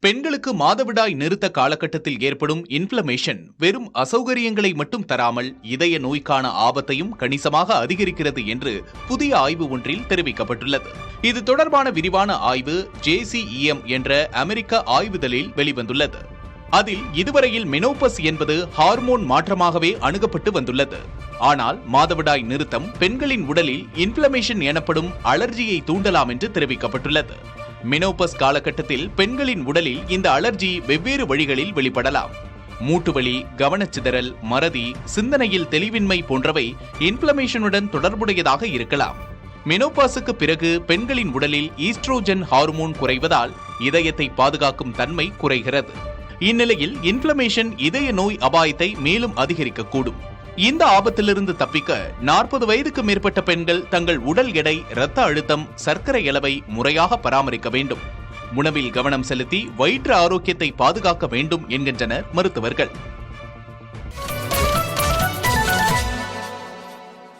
பெண்களுக்கு மாதவிடாய் நிறுத்த காலகட்டத்தில் ஏற்படும் இன்ஃப்ளமேஷன் வெறும் அசௌகரியங்களை மட்டும் தராமல் இதய நோய்க்கான ஆபத்தையும் கணிசமாக அதிகரிக்கிறது என்று புதிய ஆய்வு ஒன்றில் தெரிவிக்கப்பட்டுள்ளது. இது தொடர்பான விரிவான ஆய்வு JCEM என்ற அமெரிக்க ஆய்வுதலில் வெளிவந்துள்ளது. அதில் இதுவரையில் மெனோபஸ் என்பது ஹார்மோன் மாற்றமாகவே அணுகப்பட்டு வந்துள்ளது. ஆனால் மாதவிடாய் நிறுத்தம் பெண்களின் உடலில் இன்ஃப்ளமேஷன் எனப்படும் அலர்ஜியை தூண்டலாம் என்று தெரிவிக்கப்பட்டுள்ளது. மெனோபஸ் காலகட்டத்தில் பெண்களின் உடலில் இந்த அலர்ஜி வெவ்வேறு வழிகளில் வெளிப்படலாம். மூட்டுவலி, கவனச்சிதறல், மறதி, சிந்தனையில் தெளிவின்மை போன்றவை இன்ஃப்ளமேஷனுடன் தொடர்புடையதாக இருக்கலாம். மெனோபாஸுக்கு பிறகு பெண்களின் உடலில் ஈஸ்ட்ரோஜன் ஹார்மோன் குறைவதால் இதயத்தை பாதுகாக்கும் தன்மை குறைகிறது. இந்நிலையில் இன்ஃப்ளமேஷன் இதய நோய் அபாயத்தை மேலும் அதிகரிக்கக்கூடும். இந்த ஆபத்திலிருந்து தப்பிக்க 40 வயதுக்கு மேற்பட்ட பெண்கள் தங்கள் உடல் எடை, இரத்த அழுத்தம், சர்க்கரை அளவை முறையாக பராமரிக்க வேண்டும். உணவில் கவனம் செலுத்தி வயிற்று ஆரோக்கியத்தை பாதுகாக்க வேண்டும் என்கின்றனர் மருத்துவர்கள்.